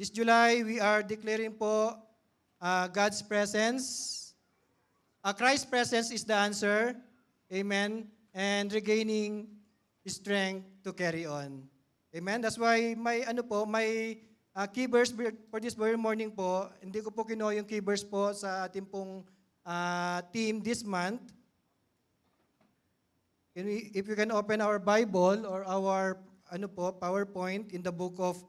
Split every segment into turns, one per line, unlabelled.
This July, we are declaring po God's presence. Christ's presence is the answer. Amen. And regaining strength to carry on. Amen. That's why may key verse for this very morning po. Hindi ko po kinuha yung key verse po sa ating pong team this month. If you can open our Bible or our PowerPoint in the book of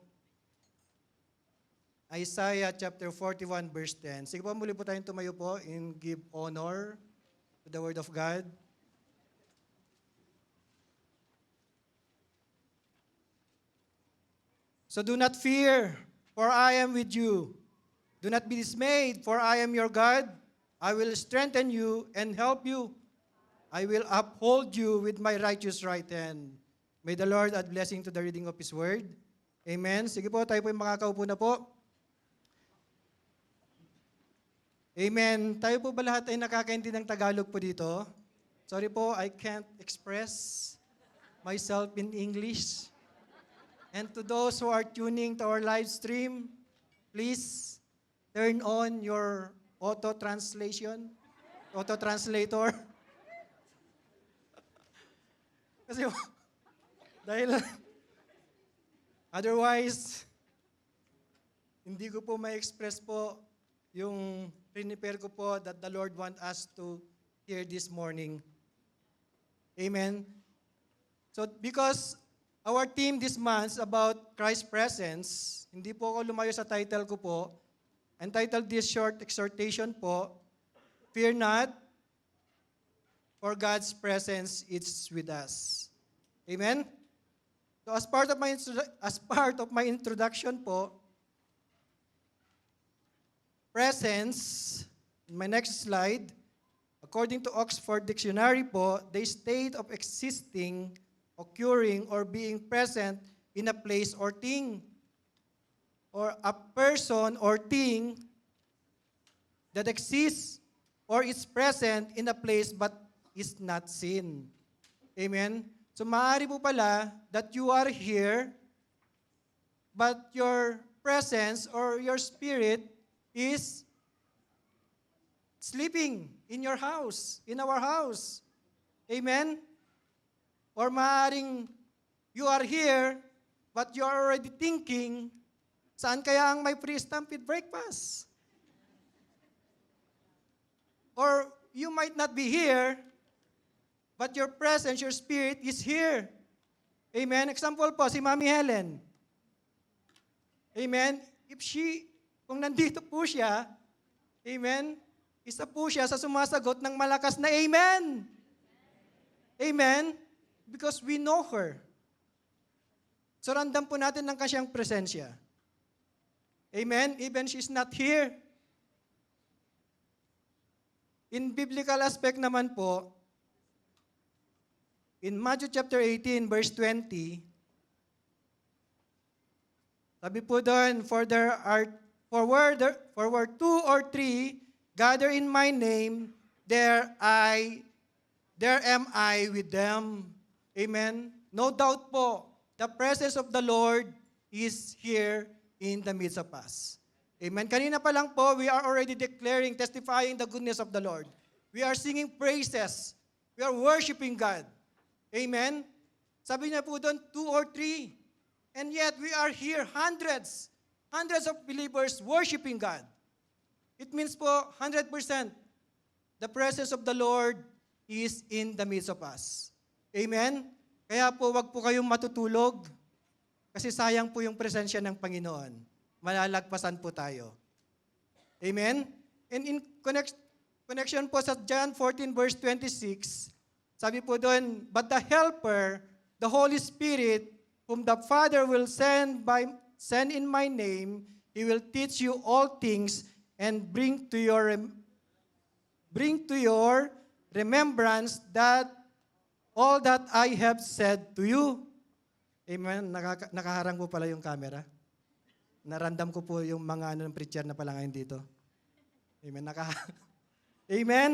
Isaiah chapter 41 verse 10. Sige po, muli po tayong tumayo po and give honor to the Word of God. So do not fear, for I am with you. Do not be dismayed, for I am your God. I will strengthen you and help you. I will uphold you with my righteous right hand. May the Lord add blessing to the reading of His Word. Amen. Sige po, tayo po yung makakaupo na po. Amen. Tayo po ba lahat ay nakakaintindi ng Tagalog po dito? Sorry po, I can't express myself in English. And to those who are tuning to our live stream, please turn on your auto-translator. Kasi dahil otherwise, hindi ko po ma-express po yung prepare ko po that the Lord want us to hear this morning. Amen. So because our theme this month is about Christ's presence, hindi po ako lumayo sa title ko po. Entitled this short exhortation po, Fear not, for God's presence is with us. Amen. So as part of my introduction po, presence, in my next slide, according to Oxford Dictionary po, the state of existing, occurring, or being present in a place or thing, or a person or thing that exists or is present in a place but is not seen. Amen? So maaari po pala that you are here, but your presence or your spirit is sleeping in your house, in our house. Amen? Or maaaring you are here, but you are already thinking, saan kaya ang may pre-stamped breakfast? Or you might not be here, but your presence, your spirit is here. Amen? Example po, si Mami Helen. Amen? Kung nandito po siya, amen, isa po siya sa sumasagot ng malakas na amen. Amen? Because we know her. So ramdam po natin ng kasiyang presensya. Amen? Even she's not here. In biblical aspect naman po, in Matthew chapter 18, verse 20, sabi po doon, for where two or three gather in my name, there am I with them. Amen? No doubt po, the presence of the Lord is here in the midst of us. Amen? Kanina pa lang po, we are already declaring, testifying the goodness of the Lord. We are singing praises. We are worshiping God. Amen? Sabi niya po doon, 2 or 3. And yet we are here, hundreds of believers worshiping God. It means po, 100%, the presence of the Lord is in the midst of us. Amen? Kaya po, wag po kayong matutulog kasi sayang po yung presensya ng Panginoon. Malalagpasan po tayo. Amen? And in connection po sa John 14 verse 26, sabi po doon, but the Helper, the Holy Spirit, whom the Father will send in my name, He will teach you all things and bring to your remembrance that all that I have said to you. Amen. Nakaharang po pala yung camera. Narandam ko po yung mga ng preacher na pala ngayon dito. Amen. Amen.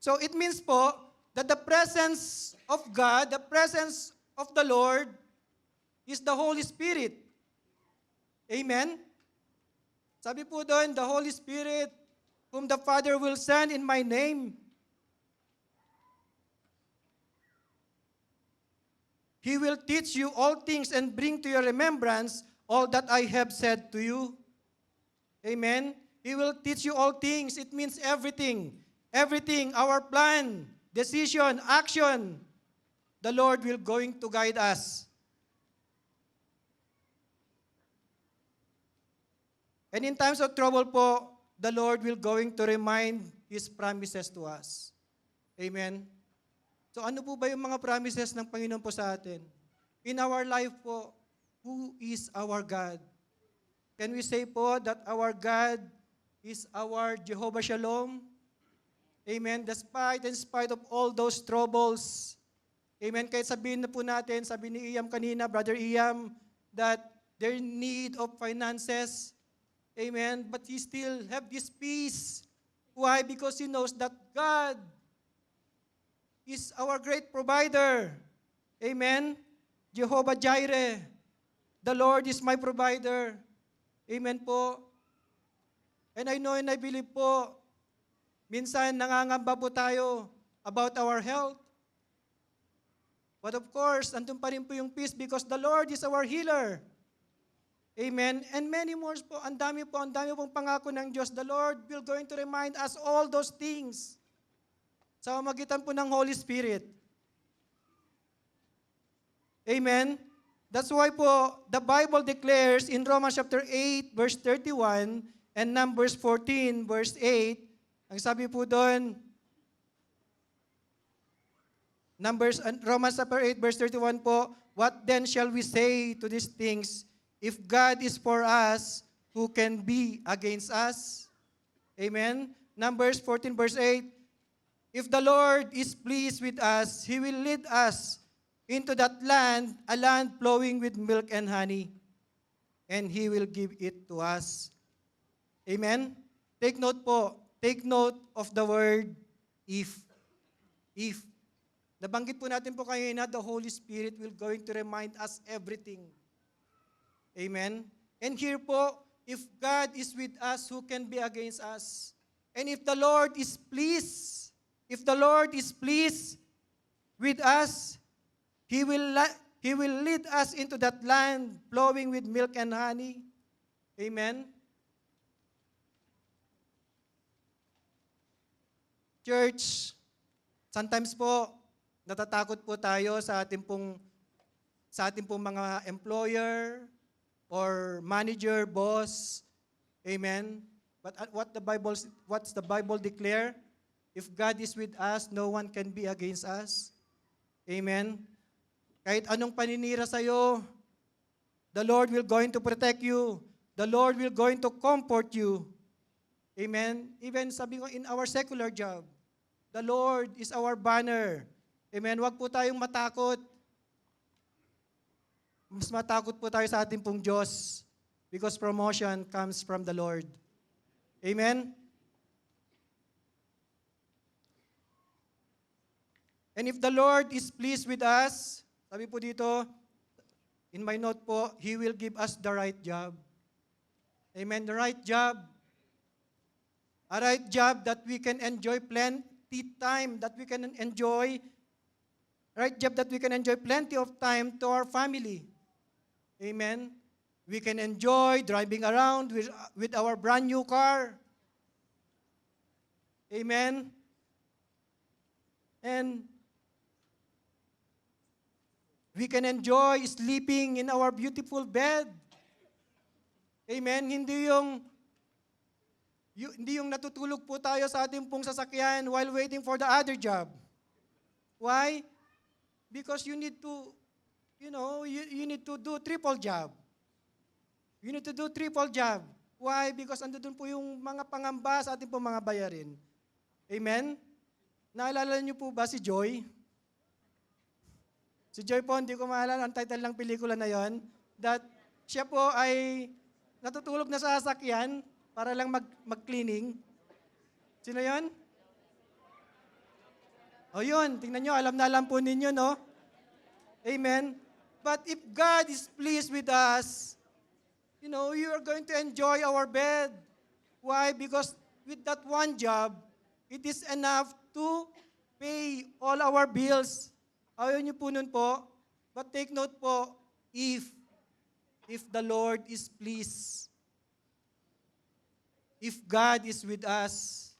So it means po that the presence of God, the presence of the Lord is the Holy Spirit. Amen? Sabi po doon, the Holy Spirit, whom the Father will send in my name. He will teach you all things and bring to your remembrance all that I have said to you. Amen? He will teach you all things. It means everything. Everything, our plan, decision, action, the Lord will going to guide us. And in times of trouble po, the Lord will going to remind His promises to us. Amen? So ano po ba yung mga promises ng Panginoon po sa atin? In our life po, who is our God? Can we say po that our God is our Jehovah Shalom? Amen? In spite of all those troubles, amen? Kahit sabihin na po natin, sabi ni Iam kanina, Brother Iam, that their need of finances, amen? But he still have this peace. Why? Because he knows that God is our great provider. Amen? Jehovah Jireh. The Lord is my provider. Amen po. And I know and I believe po, minsan nangangamba po tayo about our health. But of course, andun pa rin po yung peace because the Lord is our healer. Amen. And many more po, ang dami pong pangako ng Diyos. The Lord will going to remind us all those things sa pamamagitan po ng Holy Spirit. Amen. That's why po, the Bible declares in Romans chapter 8, verse 31, and Numbers 14, verse 8, ang sabi po doon, Romans chapter 8, verse 31 po, what then shall we say to these things? If God is for us, who can be against us? Amen? Numbers 14, verse 8, if the Lord is pleased with us, He will lead us into that land, a land flowing with milk and honey, and He will give it to us. Amen? Take note po, take note of the word if. If. Nabanggit po natin po kanina, the Holy Spirit will going to remind us everything. Amen? And here po, if God is with us, who can be against us? And if the Lord is pleased with us, He will lead us into that land flowing with milk and honey. Amen? Church, sometimes po, natatakot po tayo sa ating pong mga employer or manager, boss. Amen? But what's the Bible declare? If God is with us, no one can be against us. Amen? Kahit anong paninira sa'yo, the Lord will going to protect you. The Lord will going to comfort you. Amen? Even sabi ko, in our secular job, the Lord is our banner. Amen? Huwag po tayong matakot. Mas matakot po tayo sa ating pong Diyos because promotion comes from the Lord. Amen? And if the Lord is pleased with us, sabi po dito, in my note po, He will give us the right job. Amen? The right job. A right job that we can enjoy plenty time, that we can enjoy, right job that we can enjoy plenty of time to our family. Amen? We can enjoy driving around with our brand new car. Amen? And we can enjoy sleeping in our beautiful bed. Amen? Hindi yung natutulog po tayo sa ating pong sasakyan while waiting for the other job. Why? Because you need to, you need to do triple job. You need to do triple job. Why? Because andun po yung mga pangamba sa ating pong mga bayarin. Amen? Naalala niyo po ba si Joy? Si Joy po, hindi ko maalala ang title ng pelikula na yon, that siya po ay natutulog na sa sasakyan para lang mag-cleaning. Sino yon? O yun, tingnan nyo, alam na alam po ninyo, no? Amen? But if God is pleased with us, you are going to enjoy our bed. Why? Because with that one job, it is enough to pay all our bills. Ayaw niyo po nun po. But take note po, if the Lord is pleased, if God is with us,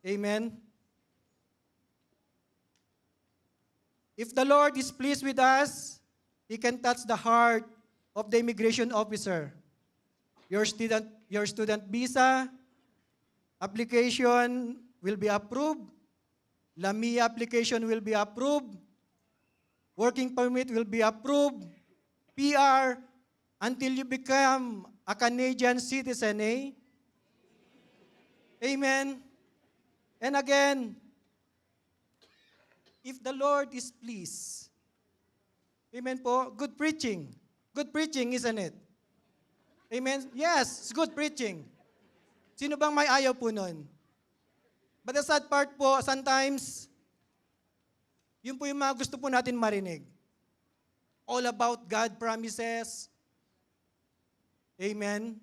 amen? If the Lord is pleased with us, He can touch the heart of the immigration officer. Your student visa application will be approved. LAMIA application will be approved. Working permit will be approved. PR until you become a Canadian citizen, eh? Amen. And again, if the Lord is pleased, amen po, good preaching. Good preaching, isn't it? Amen? Yes, it's good preaching. Sino bang may ayaw po nun? But the sad part po, sometimes, yun po yung mga gusto po natin marinig. All about God promises. Amen?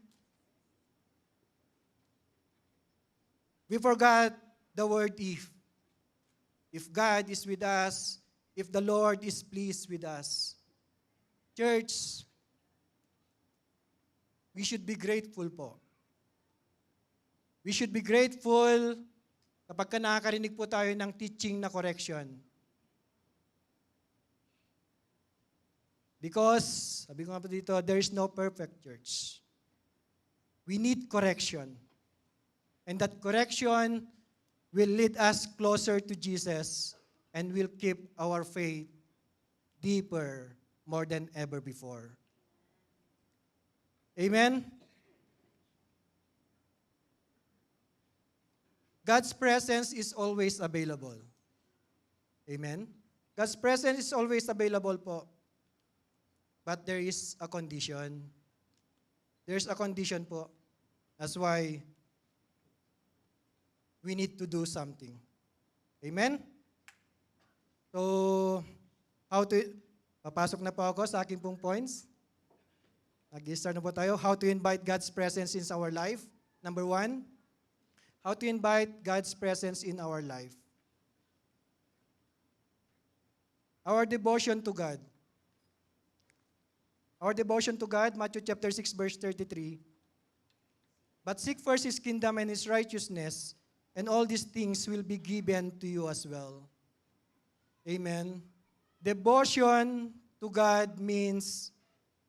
We forgot the word if. If God is with us, if the Lord is pleased with us. Church, we should be grateful po. We should be grateful kapag nakakarinig po tayo ng teaching na correction. Because, sabi ko nga po dito, there is no perfect church. We need correction. And that correction will lead us closer to Jesus and will keep our faith deeper more than ever before. Amen? God's presence is always available. Amen? God's presence is always available po. But there is a condition. There's a condition po. That's why we need to do something. Amen? So, papasok na po ako sa aking pong points. Nag-start na po tayo. How to invite God's presence in our life. Number 1, how to invite God's presence in our life. Our devotion to God. Our devotion to God, Matthew chapter 6, verse 33. But seek first His kingdom and His righteousness, and all these things will be given to you as well. Amen. Devotion to God means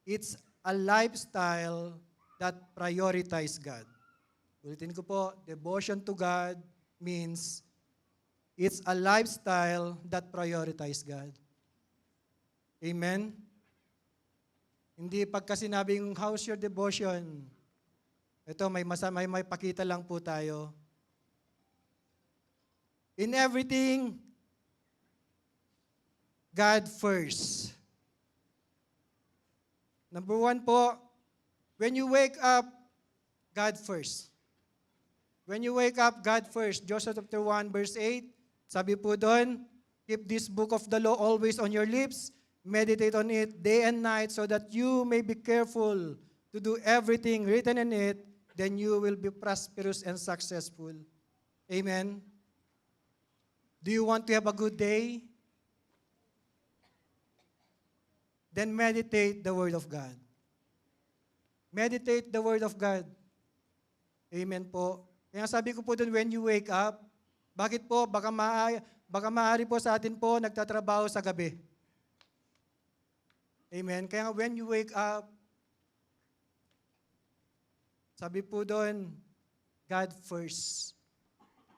it's a lifestyle that prioritizes God. Ulitin ko po, devotion to God means it's a lifestyle that prioritizes God. Amen. Hindi pagka sinabing, how's your devotion? Ito, may pakita lang po tayo. In everything, God first. Number 1 po, when you wake up, God first. When you wake up, God first. Joshua chapter 1, verse 8, sabi po doon, keep this book of the law always on your lips, meditate on it day and night so that you may be careful to do everything written in it, then you will be prosperous and successful. Amen? Do you want to have a good day? Then meditate the Word of God. Meditate the Word of God. Amen po. Kaya sabi ko po doon, when you wake up, bakit po? Baka maaari po sa atin po nagtatrabaho sa gabi. Amen. Kaya when you wake up, sabi po doon, God first.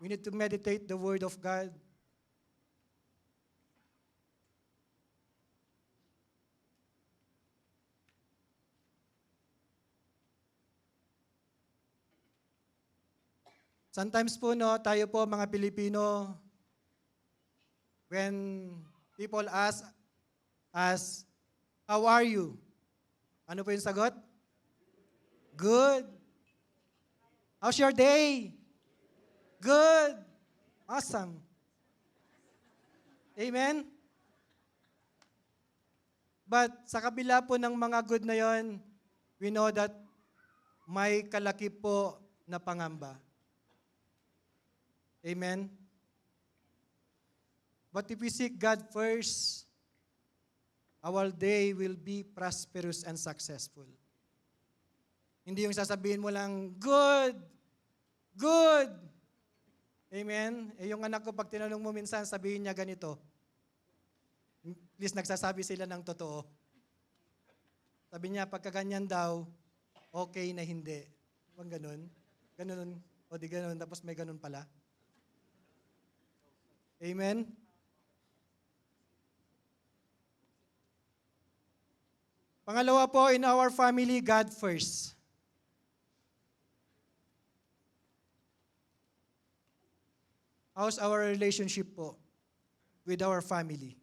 We need to meditate the Word of God. Sometimes po, tayo po mga Pilipino, when people ask us, how are you? Ano po yung sagot? Good. How's your day? Good. Awesome. Amen? But sa kabila po ng mga good na yon, we know that may kalaki po na pangamba. Amen? But if we seek God first, our day will be prosperous and successful. Hindi yung sasabihin mo lang, good, good. Amen? Yung anak ko, pag tinanong mo minsan, sabihin niya ganito. At least nagsasabi sila ng totoo. Sabi niya, pagka ganyan daw, okay na hindi. Huwag ganun. Ganun. O di ganun, tapos may ganun pala. Amen? Pangalawa po, in our family, God first. How's our relationship po with our family?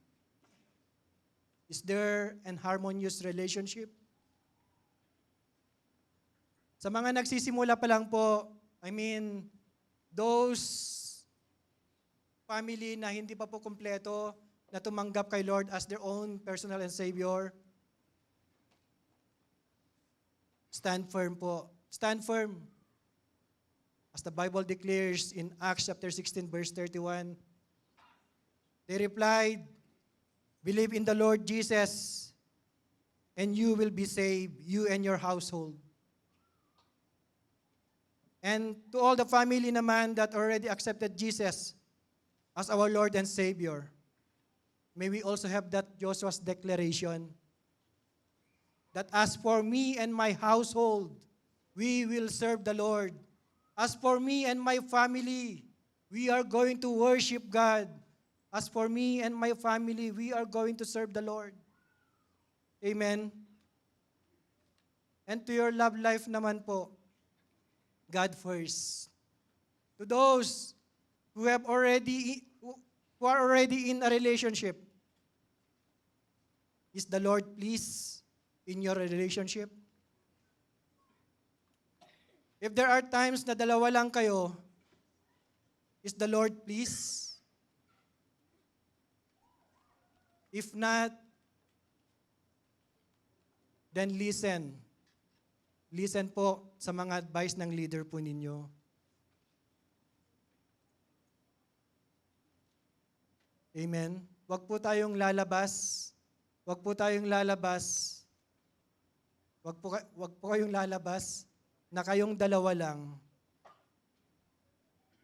Is there an harmonious relationship? Sa mga nagsisimula pa lang po, those family na hindi pa po kumpleto, na tumanggap kay Lord as their own personal and Savior, stand firm po. Stand firm. As the Bible declares in Acts chapter 16, verse 31, they replied, believe in the Lord Jesus, and you will be saved, you and your household. And to all the family naman that already accepted Jesus as our Lord and Savior, may we also have that Joshua's declaration, that as for me and my household, we will serve the Lord. As for me and my family, we are going to worship God. As for me and my family, we are going to serve the Lord. Amen. And to your love life naman po, God first. To those who are already in a relationship, is the Lord pleased in your relationship? If there are times na dalawa lang kayo, is the Lord pleased? If not, then listen. Listen po sa mga advice ng leader po ninyo. Amen? Huwag po tayong lalabas. Huwag po kayong lalabas na kayong dalawa lang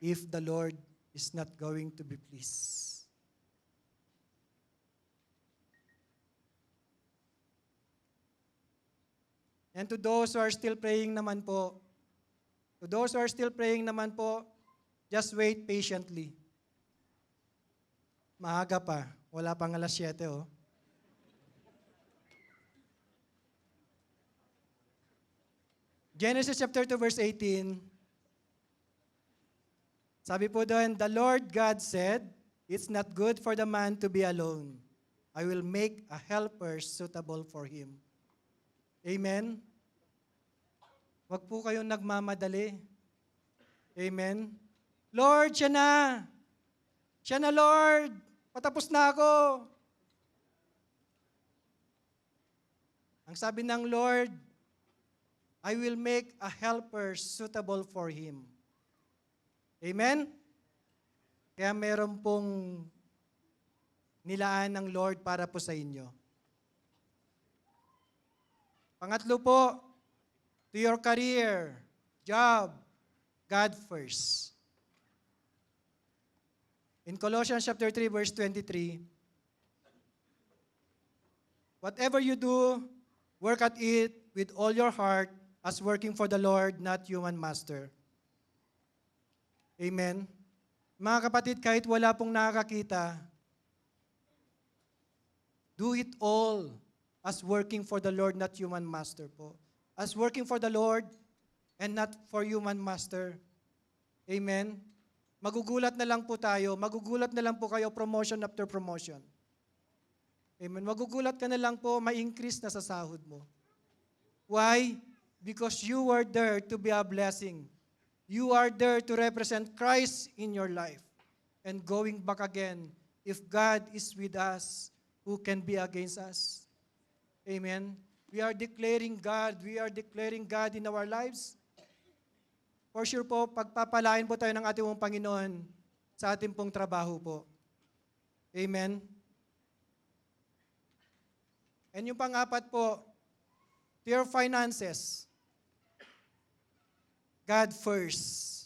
if the Lord is not going to be pleased. And to those who are still praying naman po, just wait patiently. Maaga pa. Wala pang 7:00, oh. Genesis chapter 2, verse 18. Sabi po doon, the Lord God said, it's not good for the man to be alone. I will make a helper suitable for him. Amen? Huwag po kayong nagmamadali. Amen? Lord, siya na. Siya na, Lord. Patapos na ako. Ang sabi ng Lord, I will make a helper suitable for him. Amen? Kaya meron pong nilaan ng Lord para po sa inyo. Pangatlo po, to your career, job, God first. In Colossians chapter 3, verse 23, whatever you do, work at it with all your heart as working for the Lord, not human master. Amen? Mga kapatid, kahit wala pong nakakakita, do it all as working for the Lord, not human master po. As working for the Lord and not for human master. Amen? Magugulat na lang po tayo, magugulat na lang po kayo promotion after promotion. Amen? Magugulat ka na lang po, may increase na sa sahod mo. Why? Because you are there to be a blessing. You are there to represent Christ in your life. And going back again, if God is with us, who can be against us? Amen? We are declaring God. We are declaring God in our lives. For sure po, pagpapalain po tayo ng ating pong Panginoon sa ating pong trabaho po. Amen. And yung pang-apat po, to your finances. God first.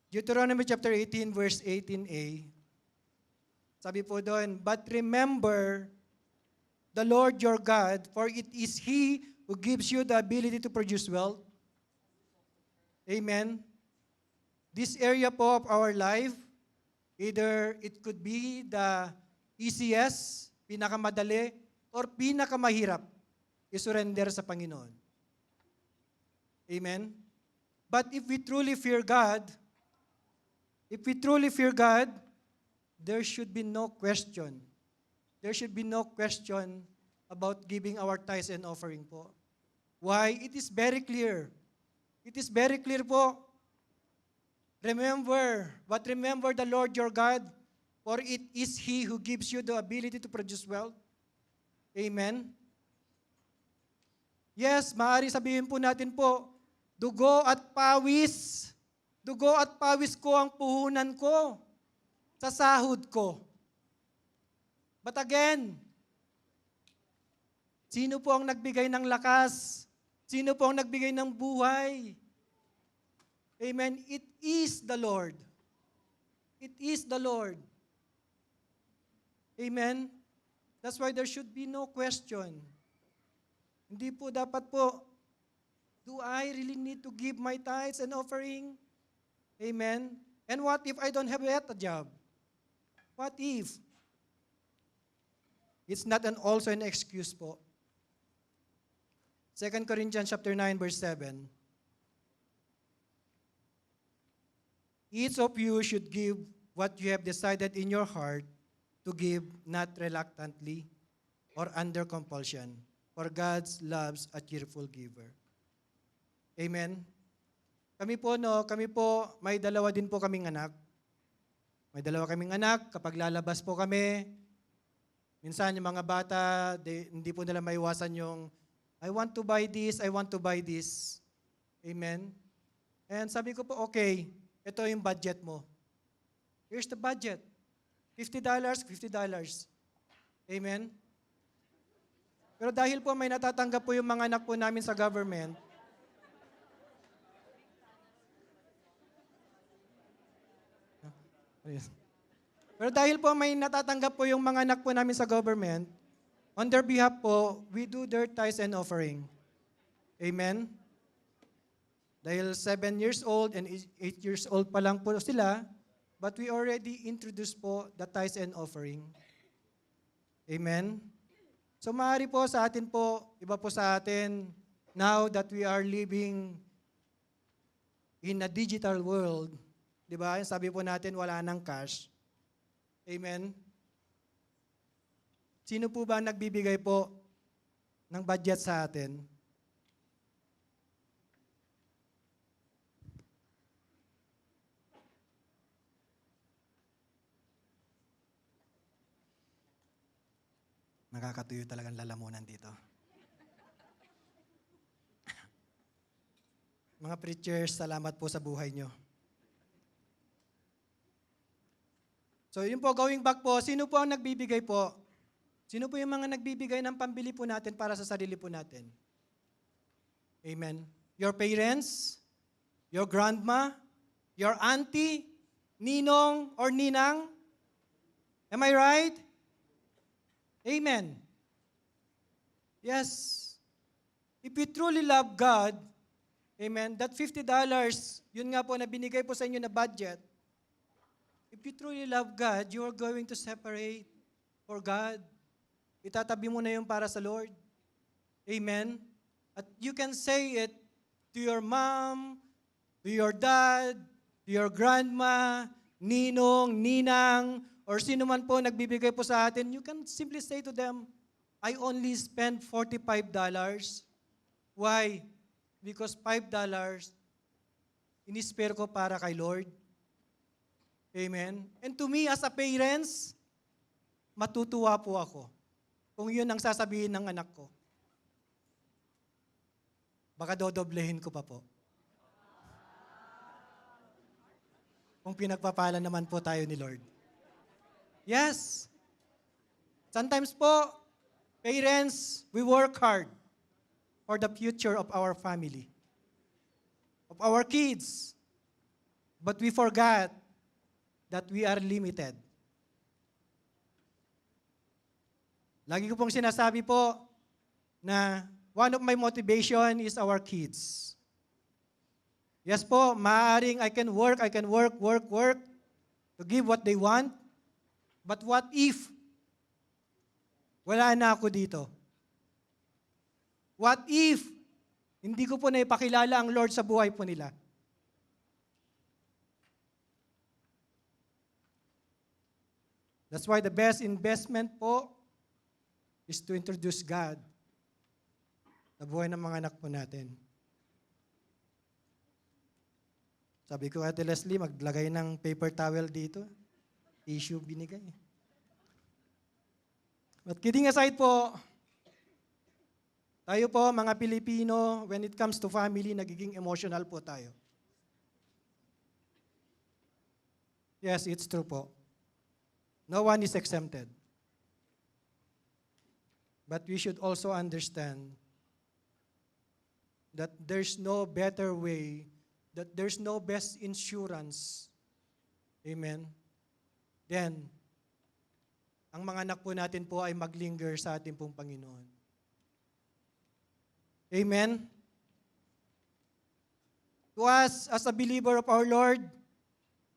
Deuteronomy chapter 18, verse 18a. Sabi po doon, but remember the Lord your God, for it is He who gives you the ability to produce wealth. Amen. This area po of our life, either it could be the easiest, pinakamadali, or pinakamahirap, isurrender sa Panginoon. Amen. But if we truly fear God, there should be no question. There should be no question about giving our tithes and offering po. Why? It is very clear. It is very clear po. Remember the Lord your God, for it is He who gives you the ability to produce wealth. Amen? Yes, maaari sabihin po natin po, dugo at pawis ko ang puhunan ko sa sahod ko. But again, sino po ang nagbigay ng lakas? Sino po ang nagbigay ng buhay? Amen. It is the Lord. It is the Lord. Amen. That's why there should be no question. Hindi po dapat po, do I really need to give my tithes and offering? Amen. And what if I don't have yet a job? What if? It's not also an excuse po. 2 Corinthians chapter 9, verse 7. Each of you should give what you have decided in your heart to give, not reluctantly or under compulsion, for God loves a cheerful giver. Amen. Kami po, may dalawa din po kaming anak. May dalawa kaming anak. Kapag lalabas po kami, minsan yung mga bata, hindi po nila maiwasan yung, I want to buy this, I want to buy this. Amen. And sabi ko po, okay, ito yung budget mo. Here's the budget. $50, $50. Amen. Pero dahil po may natatanggap po yung mga anak po namin sa government, pero dahil po may natatanggap po yung mga anak po namin sa government, on their behalf po, we do their tithes and offering. Amen? Dahil 7 years old and 8 years old pa lang po sila, but we already introduced po the tithes and offering. Amen? So maaari po sa atin po, iba po sa atin, now that we are living in a digital world, di ba? Sabi po natin, wala nang cash. Amen? Sino po ba nagbibigay po ng budget sa atin? Nakakatuyo talagang lalamunan dito. Mga preachers, salamat po sa buhay nyo. So yun po, going back po, sino po ang nagbibigay po? Sino po yung mga nagbibigay ng pambili po natin para sa sarili po natin? Amen. Your parents, your grandma, your auntie, ninong or ninang? Am I right? Amen. Yes. If you truly love God, amen, that $50, yun nga po na binigay po sa inyo na budget, if you truly love God, you are going to separate for God. Itatabi mo na yung para sa Lord. Amen? At you can say it to your mom, to your dad, to your grandma, ninong, ninang, or sino man po nagbibigay po sa atin. You can simply say to them, I only spend $45. Why? Because $5 inispare ko para kay Lord. Amen? And to me as a parents, matutuwa po ako. kung yun ang sasabihin ng anak ko, baka dodoblehin ko pa po. Kung pinagpapala naman po tayo ni Lord. Yes. Sometimes po, parents, we work hard for the future of our family, of our kids. But we forgot that we are limited. Lagi ko pong sinasabi po na one of my motivation is our kids. Yes po, maaaring I can work to give what they want. But what if wala na ako dito? What if hindi ko po na ipakilala ang Lord sa buhay po nila? That's why the best investment po is to introduce God sa buhay ng mga anak po natin. Sabi ko, Ate Leslie, maglagay ng paper towel dito. Tissue binigay. But kidding aside po, tayo po, mga Pilipino, when it comes to family, nagiging emotional po tayo. Yes, it's true po. No one is exempted. But we should also understand that there's no better way, that there's no best insurance, amen, then ang mga anak po natin po ay maglinger sa ating pong Panginoon. Amen? To us, as a believer of our Lord,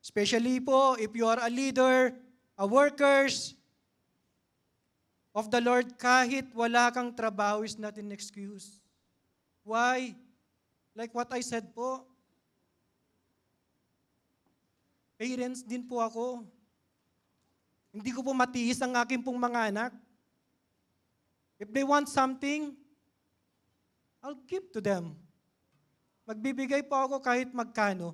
especially po, if you are a leader, a workers of the Lord, kahit wala kang trabaho is not an excuse. Why? Like what I said po, parents din po ako. Hindi ko po matiis ang aking pong mga anak. If they want something, I'll give to them. Magbibigay po ako kahit magkano.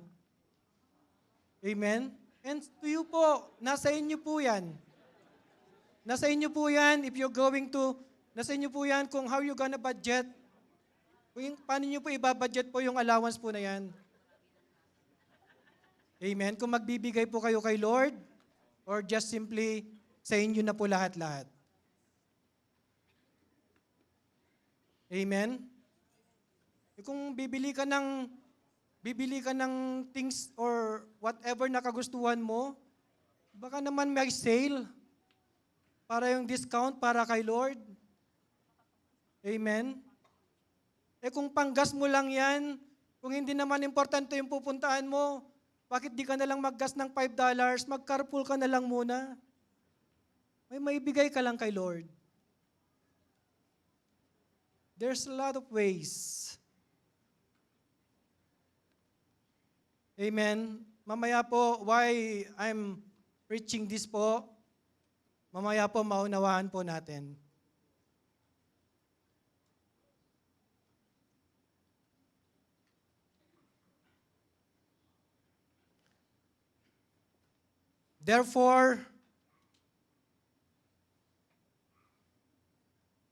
Amen? And to you po, nasa inyo po yan. Nasa inyo po yan if you're going to, nasa inyo po yan kung how you gonna budget. Kung paano nyo po ibabudget po yung allowance po na yan. Amen? Kung magbibigay po kayo kay Lord, or just simply sa inyo na po lahat-lahat. Amen? Kung bibili ka ng things or whatever na kagustuhan mo, baka naman may sale para yung discount para kay Lord. Amen? Kung panggas mo lang yan, kung hindi naman importante yung pupuntahan mo, bakit di ka na lang maggas ng $5? Mag-carpool ka na lang muna. May maibigay ka lang kay Lord. There's a lot of ways. Amen. Mamaya po, why I'm preaching this po, mamaya po maunawaan po natin. Therefore,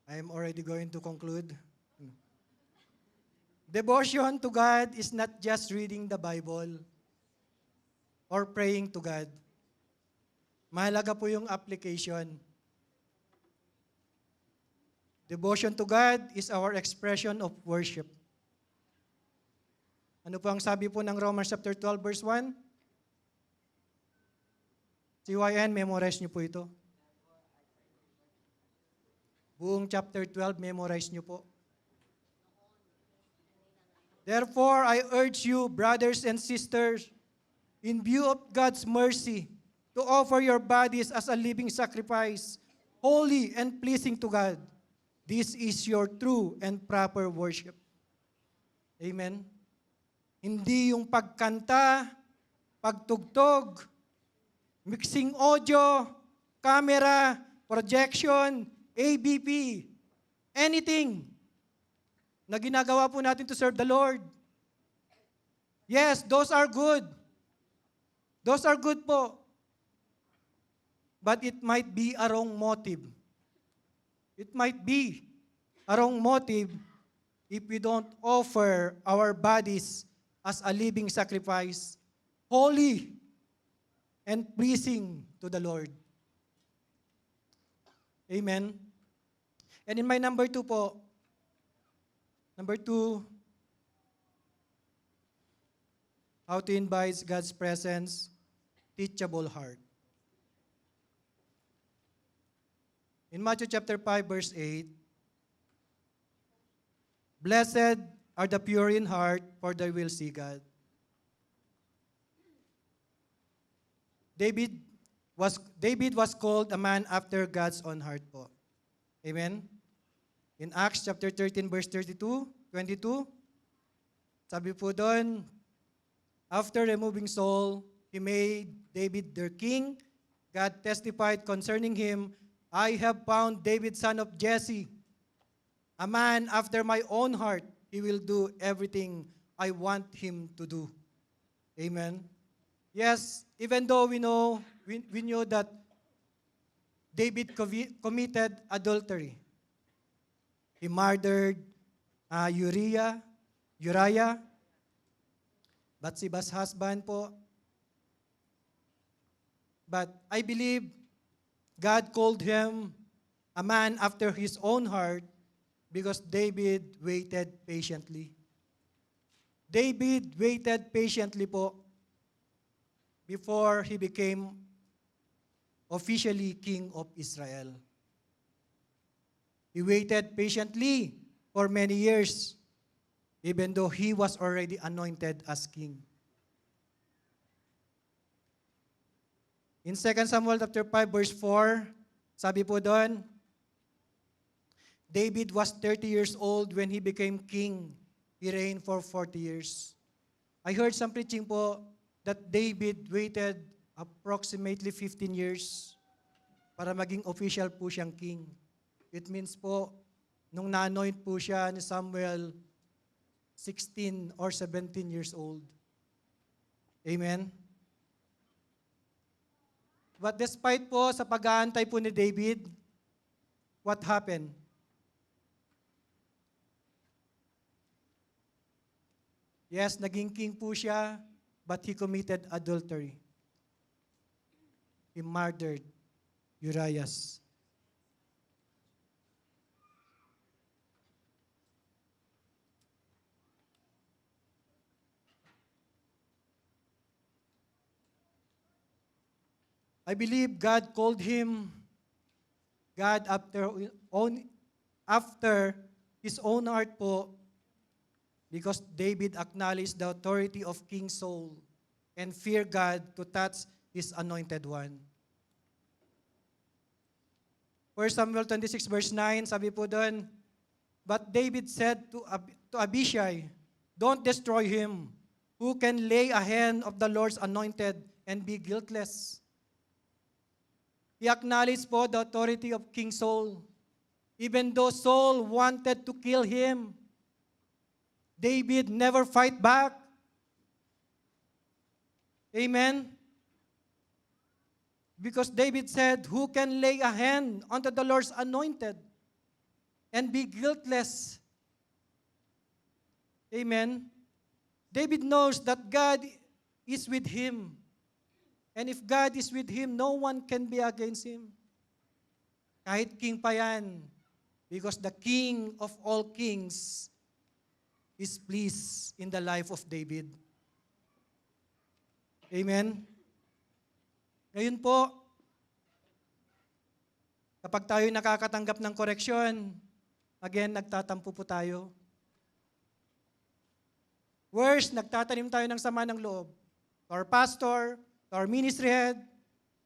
I am already going to conclude. Devotion to God is not just reading the Bible or praying to God. Mahalaga po yung application. Devotion to God is our expression of worship. Ano po ang sabi po ng Romans chapter 12 verse 1? CYN, memorize niyo po ito. Buong chapter 12, memorize niyo po. Therefore, I urge you, brothers and sisters, in view of God's mercy, to offer your bodies as a living sacrifice, holy and pleasing to God. This is your true and proper worship. Amen? Hindi yung pagkanta, pagtugtog, mixing audio, camera, projection, ABP, anything na ginagawa po natin to serve the Lord. Yes, those are good. Those are good po. But it might be a wrong motive. It might be a wrong motive if we don't offer our bodies as a living sacrifice, holy and pleasing to the Lord. Amen. And in my number 2 po, number 2, how to invite God's presence, teachable heart. In Matthew chapter 5, verse 8, blessed are the pure in heart, for they will see God. David was called a man after God's own heart po. Amen? In Acts chapter 13, verse 22, sabi po doon, after removing Saul, he made David their king. God testified concerning him, I have found David, son of Jesse, a man after my own heart. He will do everything I want him to do. Amen. Yes, even though we know that David committed adultery. He murdered Uriah, Bathsheba's husband po. But I believe God called him a man after his own heart because David waited patiently. David waited patiently po before he became officially king of Israel. He waited patiently for many years, even though he was already anointed as king. In 2 Samuel chapter 5, verse 4, sabi po doon, David was 30 years old when he became king. He reigned for 40 years. I heard some preaching po that David waited approximately 15 years para maging official po siyang king. It means po, nung na-anoint po siya ni Samuel, 16 or 17 years old. Amen? But despite po sa pag-aantay po ni David, what happened? Yes, naging king po siya, but he committed adultery. He murdered Uriah. I believe God called him God after his own heart po, because David acknowledged the authority of King Saul and feared God to touch his anointed one. 1 Samuel 26 verse 9, sabi po doon, but David said to Abishai, don't destroy him. Who can lay a hand of the Lord's anointed and be guiltless? He acknowledged po the authority of King Saul. Even though Saul wanted to kill him, David never fight back. Amen? Because David said, who can lay a hand onto the Lord's anointed and be guiltless? Amen? David knows that God is with him. And if God is with him, no one can be against him. Kahit king pa yan. Because the King of all kings is pleased in the life of David. Amen? Ngayon po, kapag tayo nakakatanggap ng koreksyon, again, nagtatampo po tayo. Worse, nagtatanim tayo ng sama ng loob. To our pastor, to our ministry head,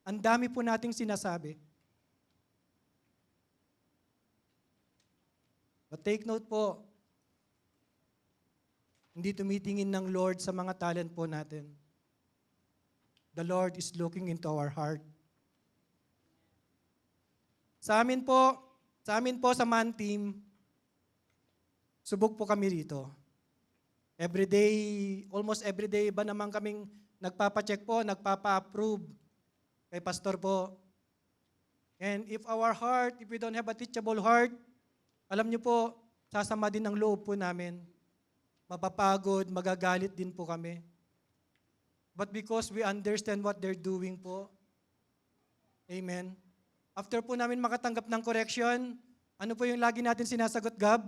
ang dami po nating sinasabi. But take note po, hindi tumitingin ng Lord sa mga talent po natin. The Lord is looking into our heart. Sa amin po sa Man Team, subok po kami rito. Almost every day ba naman kaming nagpapa-check po, nagpapa-approve kay pastor po. And if if we don't have a teachable heart, alam niyo po, sasama din ang loob po namin. Mapapagod, magagalit din po kami. But because we understand what they're doing po, amen. After po namin makatanggap ng correction, ano po yung lagi natin sinasagot, Gab?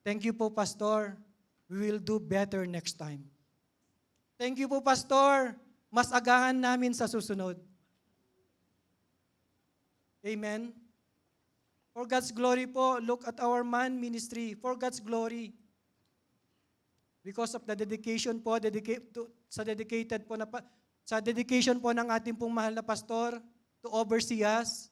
Thank you po, Pastor. We will do better next time. Thank you po, Pastor. Mas agahan namin sa susunod. Amen. For God's glory po, look at our man ministry. For God's glory. Because of the dedication po, sa dedication po ng ating pong mahal na pastor to oversee us.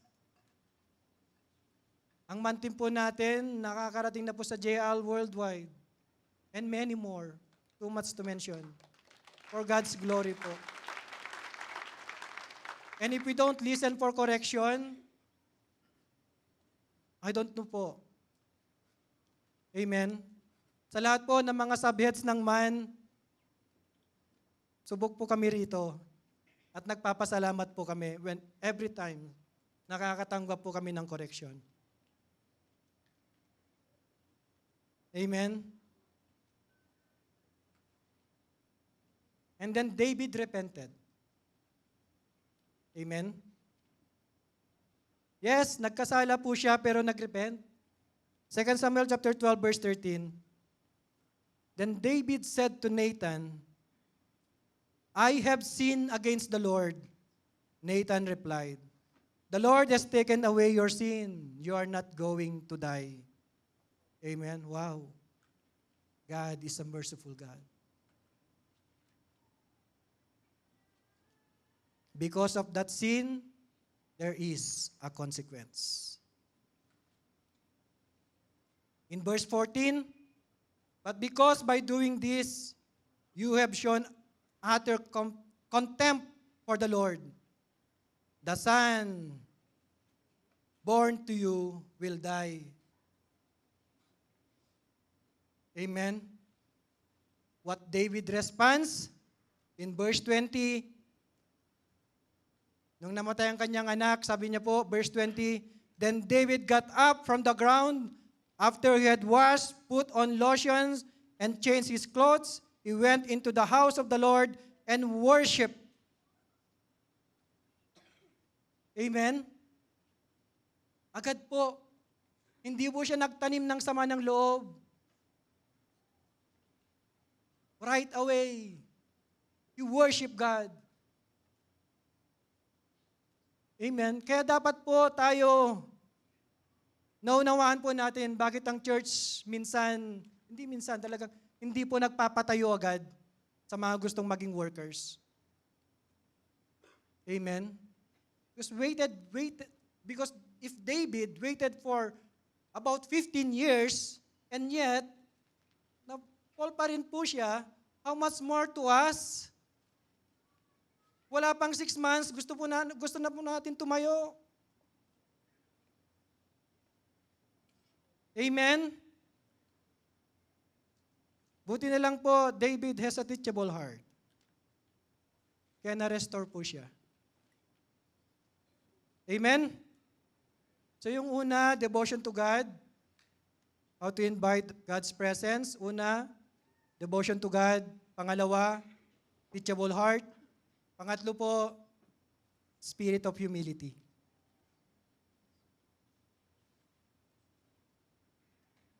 Ang man team po natin, nakakarating na po sa JL Worldwide. And many more. Too much to mention. For God's glory po. And if we don't listen for correction, I don't know po. Amen. Sa lahat po ng mga subheads ng man, subok po kami rito. At nagpapasalamat po kami every time nakakatanggap po kami ng correction. Amen. And then David repented. Amen. Yes, nagkasala po siya pero nagrepent. 2 Samuel chapter 12 verse 13. Then David said to Nathan, I have sinned against the Lord. Nathan replied, the Lord has taken away your sin. You are not going to die. Amen. Wow. God is a merciful God. Because of that sin, there is a consequence. In verse 14, but because by doing this, you have shown utter contempt for the Lord, the son born to you will die. Amen. What David responds in verse 20, nung namatay ang kanyang anak, sabi niya po, verse 20, then David got up from the ground after he had washed, put on lotions, and changed his clothes. He went into the house of the Lord and worshiped. Amen? Agad po, hindi po siya nagtanim ng sama ng loob. Right away, you worship God. Amen. Kaya dapat po tayo, naunawaan po natin bakit ang church talagang hindi po nagpapatayo agad sa mga gustong maging workers. Amen. Because if David waited for about 15 years and yet, na-fall pa rin po siya, how much more to us? Wala pang 6 months, gusto na po natin tumayo. Amen? Buti na lang po, David has a teachable heart. Kaya na-restore po siya. Amen? So yung una, devotion to God. How to invite God's presence. Una, devotion to God. Pangalawa, teachable heart. Pangatlo po, spirit of humility.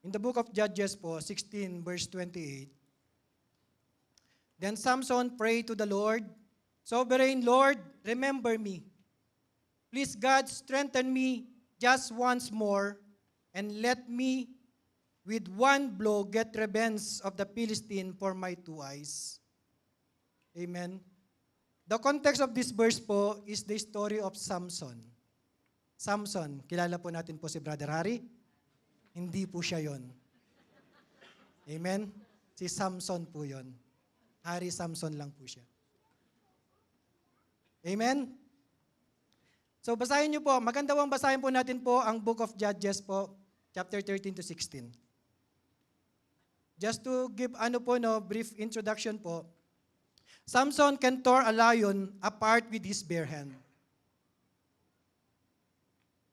In the book of Judges po, 16 verse 28, then Samson prayed to the Lord, Sovereign Lord, remember me. Please God, strengthen me just once more and let me with one blow get revenge of the Philistine for my 2 eyes. Amen. The context of this verse po is the story of Samson. Samson, kilala po natin po si Brother Harry? Hindi po siya yon. Amen? Si Samson po yon. Harry Samson lang po siya. Amen? So basahin niyo po, maganda pong basahin po natin po ang book of Judges po, chapter 13 to 16. Just to give brief introduction po, Samson can tear a lion apart with his bare hand.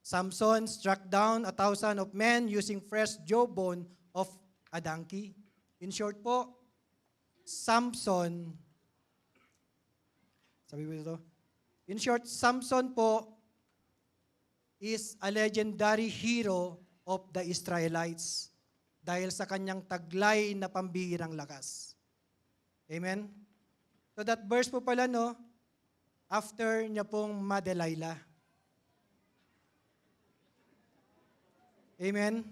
Samson struck down 1,000 of men using fresh jawbone of a donkey. In short po, Samson, sabi mo ito, in short, Samson po is a legendary hero of the Israelites dahil sa kanyang taglay na pambihirang lakas. Amen? So that verse po pala, no, after niya pong Delilah. Amen?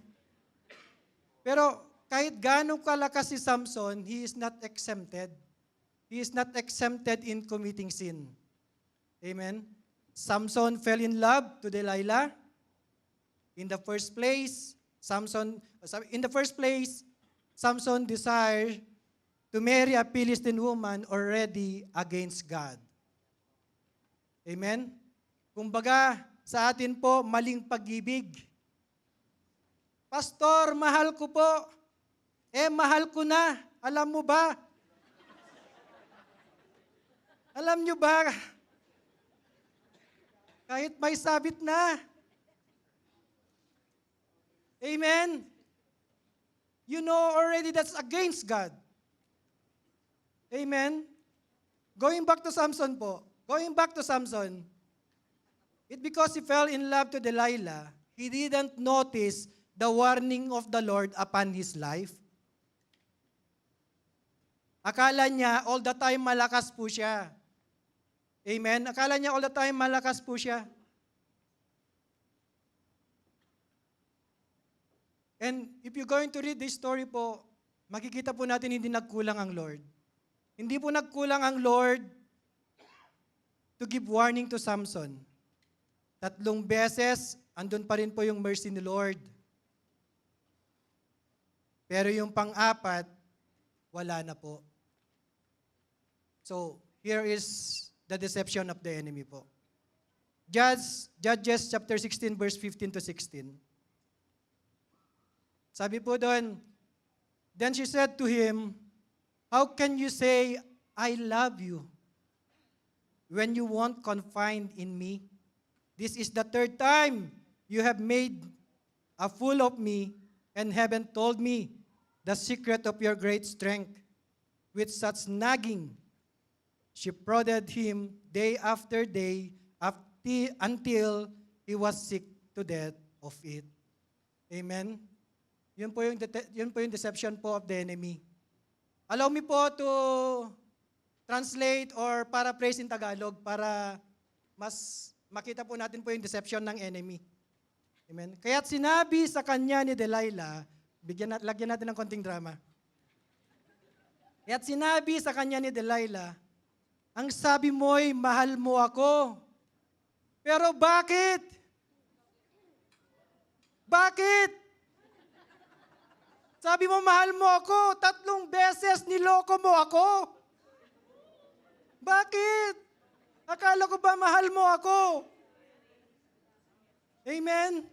Pero kahit gaano kalakas si Samson, he is not exempted. He is not exempted in committing sin. Amen? Samson fell in love to Delilah. In the first place, Samson desired to marry a Philistine woman already against God. Amen? Kumbaga, sa atin po, maling pag-ibig. Pastor, mahal ko po. Mahal ko na. Alam mo ba? Alam nyo ba? Kahit may sabit na. Amen? You know already that's against God. Amen? Going back to Samson po. It because he fell in love to Delilah, he didn't notice the warning of the Lord upon his life. Akala niya all the time malakas po siya. Amen? Akala niya all the time malakas po siya. And if you're going to read this story po, makikita po natin hindi nagkulang ang Lord. Hindi po nagkulang ang Lord to give warning to Samson. 3 beses, andun pa rin po yung mercy ni Lord. Pero yung pang-apat, wala na po. So, here is the deception of the enemy po. Judges chapter 16 verse 15 to 16. Sabi po doon, then she said to him, how can you say, I love you, when you won't confide in me? This is the 3rd time you have made a fool of me and haven't told me the secret of your great strength. With such nagging, she prodded him day after day until he was sick to death of it. Amen? Yun po yung deception po of the enemy. Allow me po to translate or paraphrase in Tagalog para mas makita po natin po yung deception ng enemy. Amen? Kaya't sinabi sa kanya ni Delilah, lagyan natin ng konting drama. Kaya't sinabi sa kanya ni Delilah, ang sabi mo'y mahal mo ako. Pero bakit? Bakit? Sabi mo, mahal mo ako. 3 beses niloko mo ako. Bakit? Akala ko ba mahal mo ako? Amen?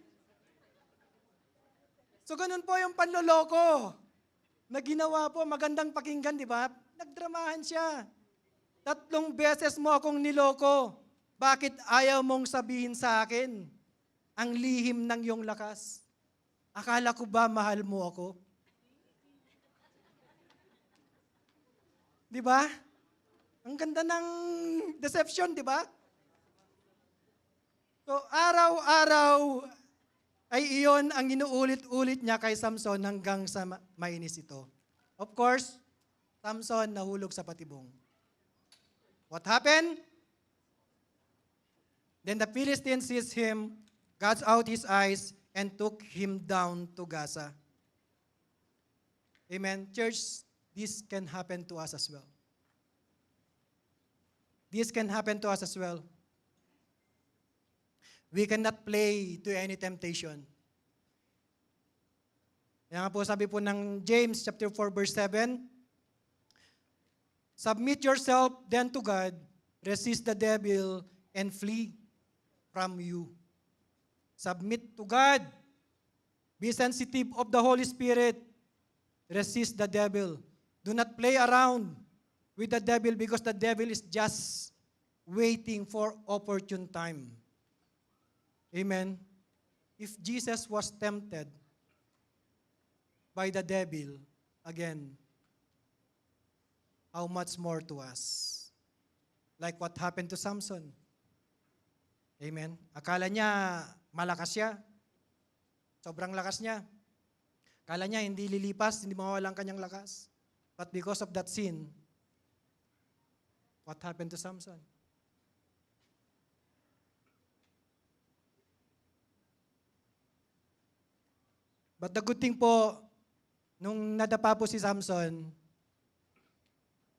So ganun po yung panloloko na ginawa po. Magandang pakinggan, di ba? Nagdramahan siya. 3 beses mo akong niloko. Bakit ayaw mong sabihin sa akin ang lihim ng iyong lakas? Akala ko ba mahal mo ako? Di ba? Ang ganda ng deception, di ba? So, araw-araw ay iyon ang inuulit-ulit niya kay Samson hanggang sa mainis ito. Of course, Samson nahulog sa patibong. What happened? Then the Philistines seized him, gouged out his eyes, and took him down to Gaza. Amen. Church, this can happen to us as well. This can happen to us as well. We cannot play to any temptation. Yan nga po sabi po ng James chapter 4 verse 7, submit yourself then to God, resist the devil, and flee from you. Submit to God. Be sensitive of the Holy Spirit. Resist the devil. Do not play around with the devil because the devil is just waiting for opportune time. Amen? if Jesus was tempted by the devil, again, how much more to us? Like what happened to Samson. Amen. Akala niya malakas siya. Sobrang lakas niya. Akala niya hindi lilipas, hindi mawawala ang kanyang lakas. But because of that sin, what happened to Samson? But the good thing po, nung nadapa po si Samson,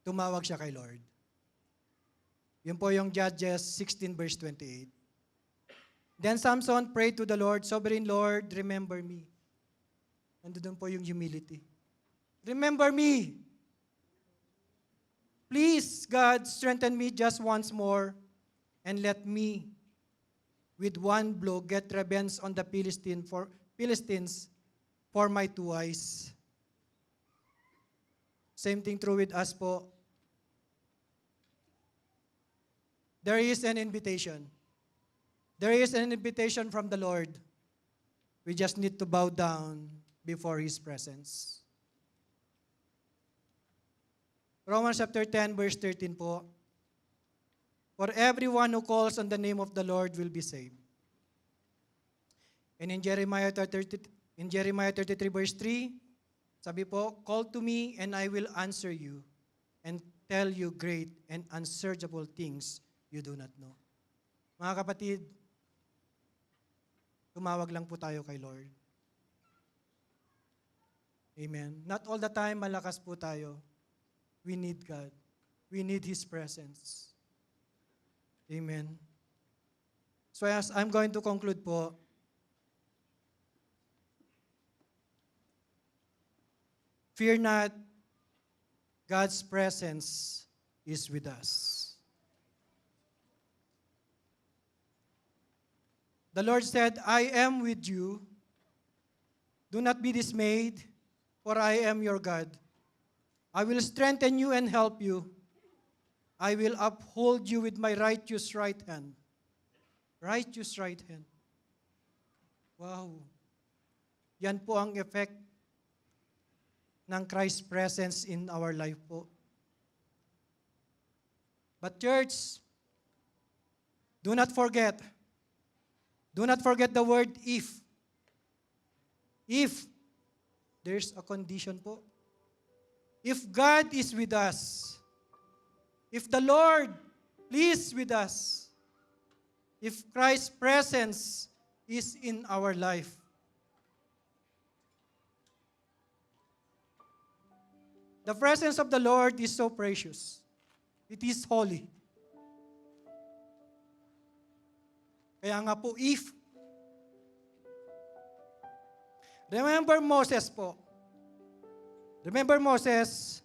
tumawag siya kay Lord. Yun po yung Judges 16 verse 28. Then Samson prayed to the Lord, Sovereign Lord, remember me. Nandun po yung humility. Remember me. Please, God, strengthen me just once more and let me, with one blow, get revenge on the Philistines for my 2 eyes. Same thing true with us po. There is an invitation. There is an invitation from the Lord. We just need to bow down before His presence. Romans chapter 10, verse 13 po. For everyone who calls on the name of the Lord will be saved. And in Jeremiah 33, verse 3, sabi po, call to me and I will answer you and tell you great and unsearchable things you do not know. Mga kapatid, tumawag lang po tayo kay Lord. Amen. Not all the time malakas po tayo. We need God. We need His presence. Amen. So as I'm going to conclude po, fear not, God's presence is with us. The Lord said, I am with you. Do not be dismayed, for I am your God. I will strengthen you and help you. I will uphold you with my righteous right hand. Righteous right hand. Wow. Yan po ang effect ng Christ's presence in our life po. But church, do not forget the word if. If there's a condition po. If God is with us, if the Lord please with us, if Christ's presence is in our life, the presence of the Lord is so precious. It is holy. Kaya nga po, if. Remember Moses po. Remember Moses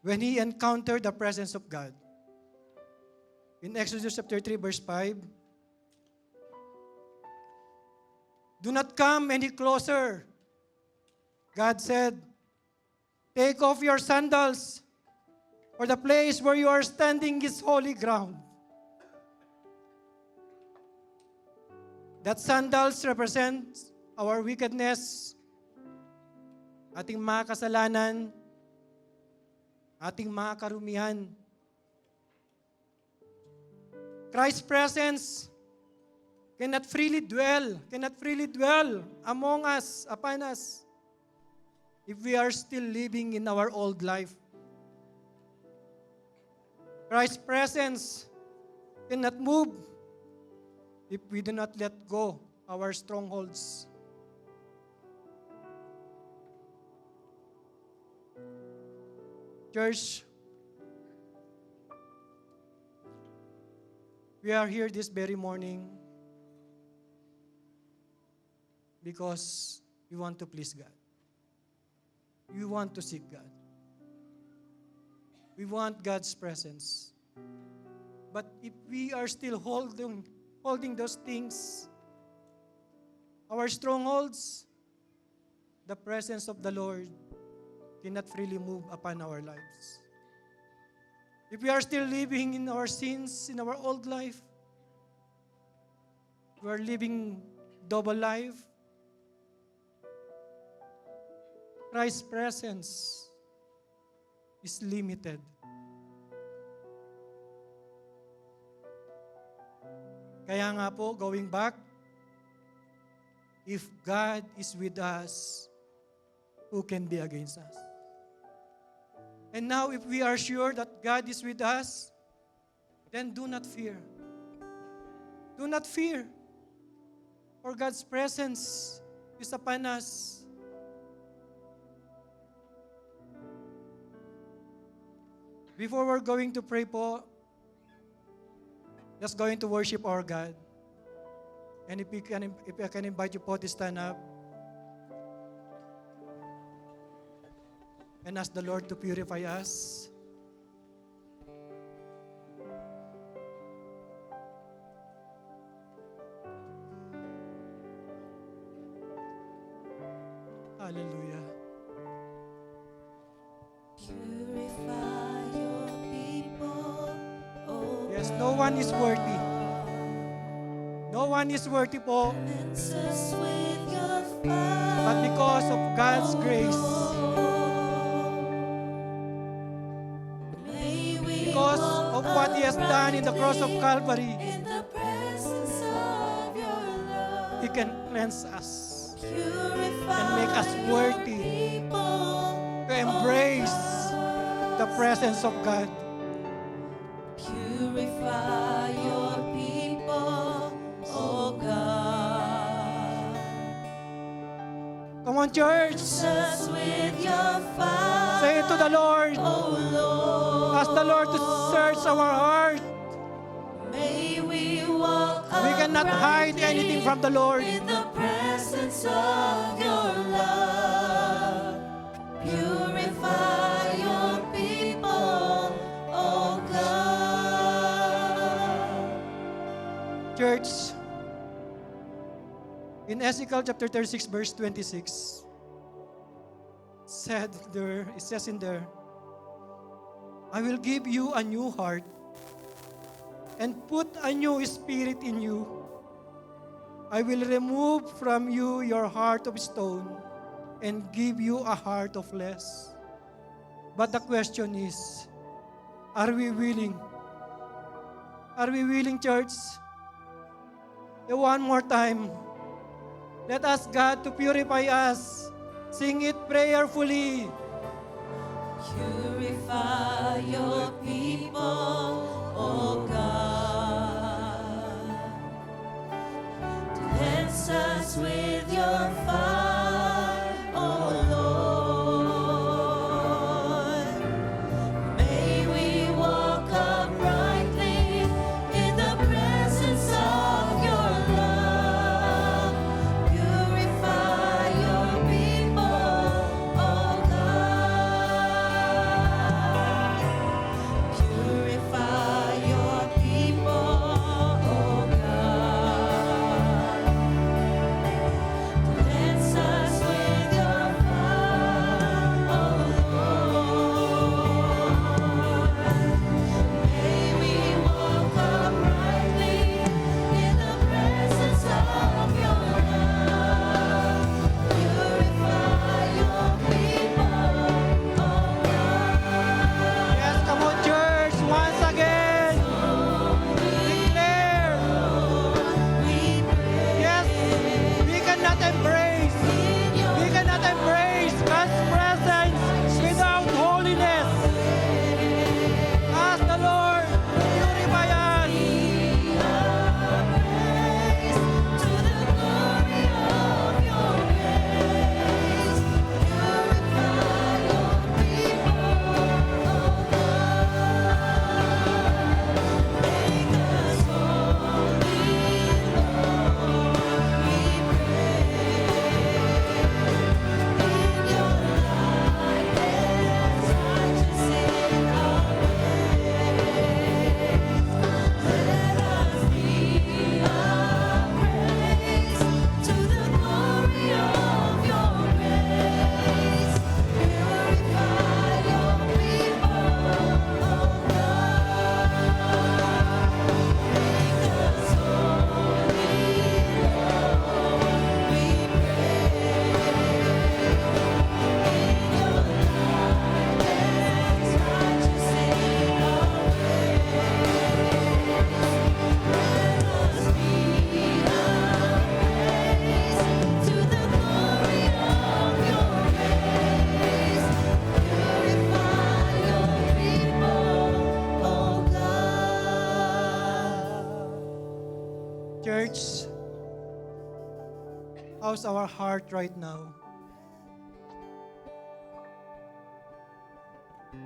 when he encountered the presence of God. In Exodus chapter 3, verse 5, do not come any closer. God said, take off your sandals, for the place where you are standing is holy ground. That sandals represent our wickedness, ating mga kasalanan, ating mga karumihan. Christ's presence cannot freely dwell among us, upon us, if we are still living in our old life. Christ's presence cannot move if we do not let go our strongholds. Church, we are here this very morning because we want to please God. We want to seek God. We want God's presence. But if we are still holding those things, our strongholds, the presence of the Lord cannot freely move upon our lives. If we are still living in our sins, in our old life, we are living double life. Christ's presence is limited. Kaya nga po, going back, if God is with us, who can be against us? And now, if we are sure that God is with us, then do not fear. Do not fear, for God's presence is upon us. Before we're going to pray po, just going to worship our God. And if I can invite you po to stand up and ask the Lord to purify us. Hallelujah.
Purify your people, oh
Yes, no one is worthy. No one is worthy po,
cleanse us with your fire.
but because of God's grace,
May we
because of what He has done in the cross of Calvary,
in the presence of your love.
He can cleanse us
Purify
and make us worthy
people,
to embrace the presence of God.
purify your people, oh God.
Come on, church.
Cleanse us with your fire,
Say it to the Lord.
oh Lord.
Ask the Lord to search our heart.
May we walk
We cannot hide
uprightly
anything from the Lord.
in the presence of your love. Purify your people, oh God.
Church, in Ezekiel chapter 36, verse 26, it says in there, I will give you a new heart and put a new spirit in you. I will remove from you your heart of stone and give you a heart of flesh. But the question is, are we willing? Are we willing, church? One more time. Let us God to purify us. Sing it prayerfully.
Purify your people, oh God. Cleanse us with your fire, oh Lord. May we walk uprightly in the presence of your love. Purify your people, oh God. Purify
How's our heart right now?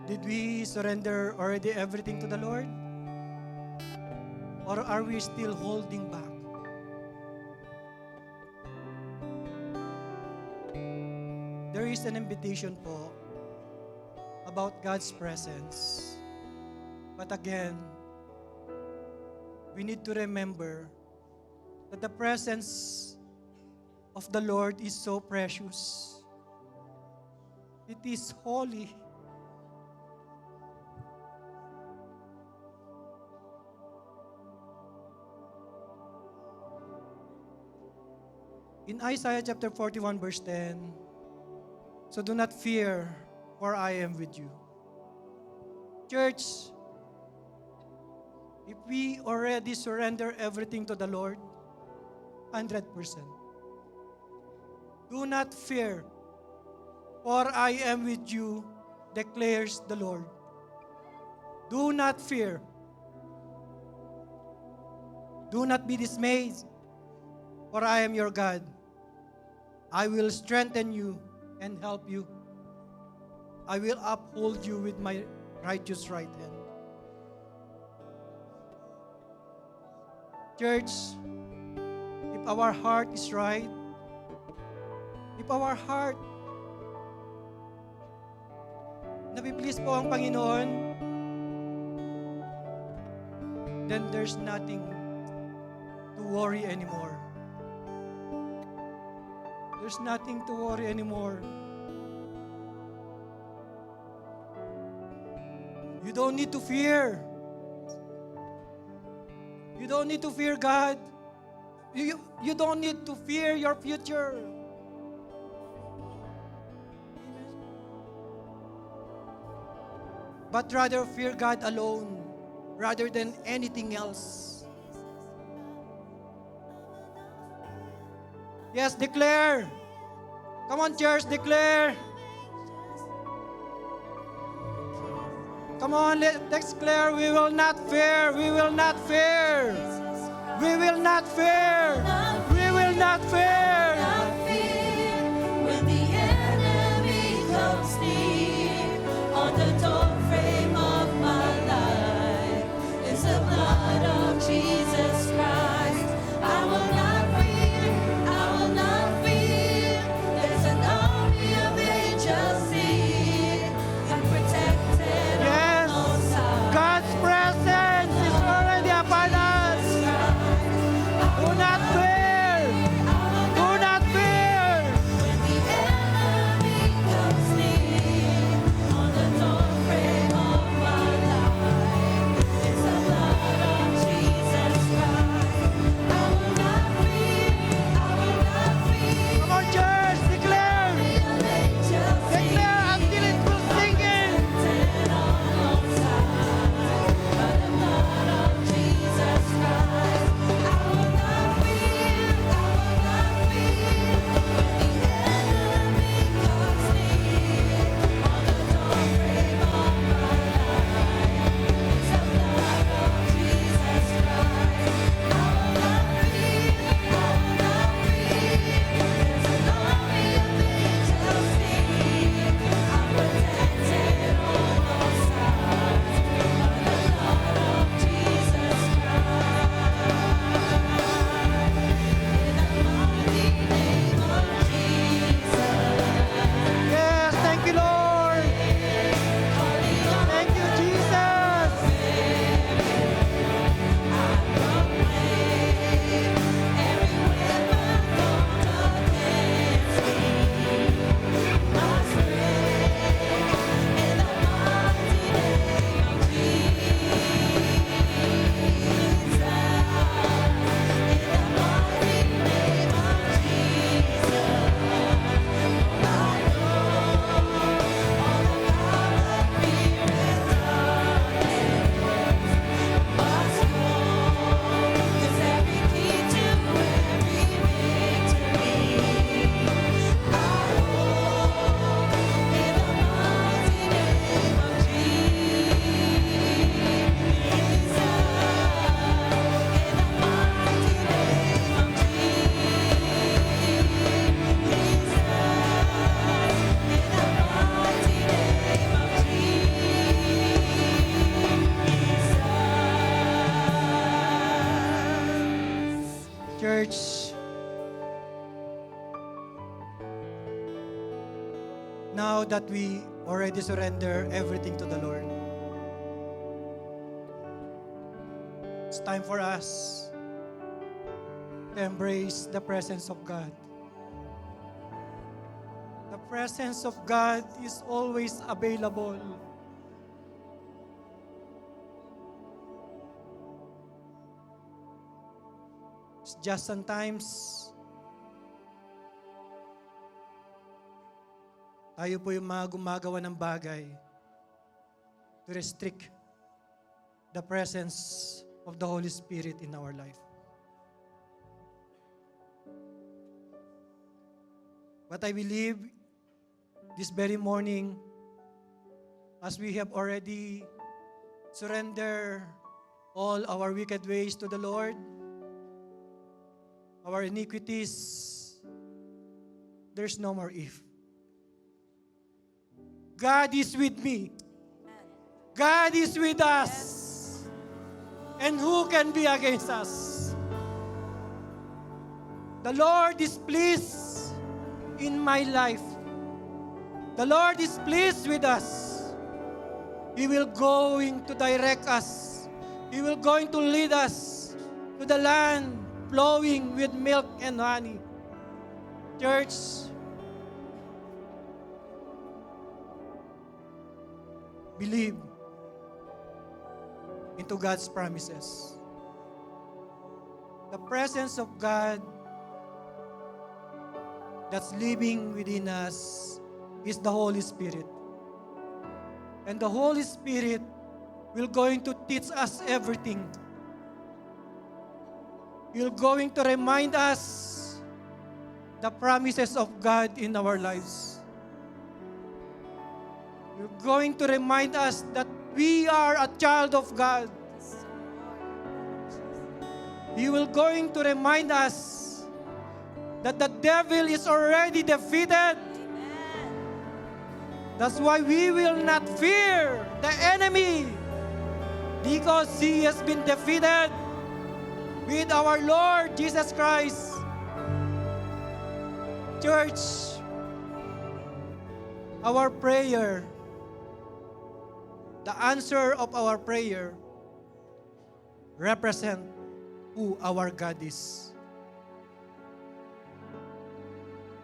Did we surrender already everything to the Lord? Or are we still holding back? There is an invitation po about God's presence. But again, we need to remember that the presence of the Lord is so precious. It is holy. In Isaiah chapter 41 verse 10, so do not fear, for I am with you. Church, if we already surrender everything to the Lord, 100%, do not fear, for I am with you, declares the Lord. Do not fear. Do not be dismayed, for I am your God. I will strengthen you and help you. I will uphold you with my righteous right hand. Church, if our heart is right, if our heart napi-please po ang Panginoon, then there's nothing to worry anymore. There's nothing to worry anymore. You don't need to fear. You don't need to fear God. You don't need to fear your future. But rather fear God alone rather than anything else. Yes, declare. Come on, church, declare. Come on, let's declare. We will not fear. We will not fear. We will not fear. We will not fear.
Not fear when the enemy comes near. On the doorframe of my life is the blood of Jesus Christ. I will not fear. I will not fear. There's an army of angels here and protected
Yes,
on all sides.
God's presence is already upon us. Do not fear. Church, now that we already surrender everything to the Lord, it's time for us to embrace the presence of God. The presence of God is always available. It's just sometimes tayo po yung mga gumagawa ng bagay to restrict the presence of the Holy Spirit in our life. But I believe this very morning, as we have already surrendered all our wicked ways to the Lord, our iniquities, there's no more if. God is with me. God is with us. And who can be against us? The Lord is pleased in my life. The Lord is pleased with us. He will going to direct us. He will going to lead us to the land flowing with milk and honey. Church, believe into God's promises. The presence of God that's living within us is the Holy Spirit. And the Holy Spirit will going to teach us everything. He'll going to remind us the promises of God in our lives. You're going to remind us that we are a child of God. He will going to remind us that the devil is already defeated. That's why we will not fear the enemy, because he has been defeated with our Lord Jesus Christ. Church, our prayer, the answer of our prayer represent who our God is.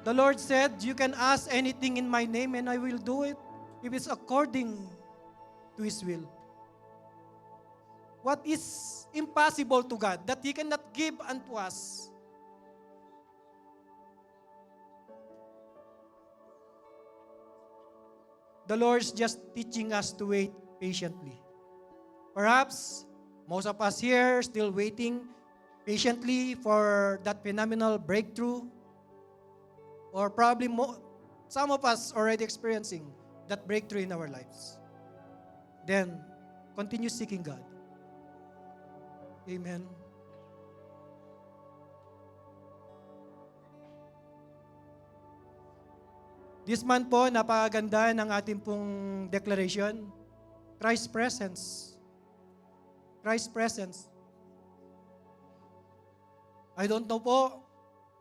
The Lord said, you can ask anything in my name and I will do it if it's according to His will. What is impossible to God that He cannot give unto us? The Lord's just teaching us to wait patiently. Perhaps most of us here still waiting patiently for that phenomenal breakthrough. Or probably some of us already experiencing that breakthrough in our lives. Then, continue seeking God. Amen. This month po, napakaganda ng ating pong declaration. Christ's presence. Christ's presence. I don't know po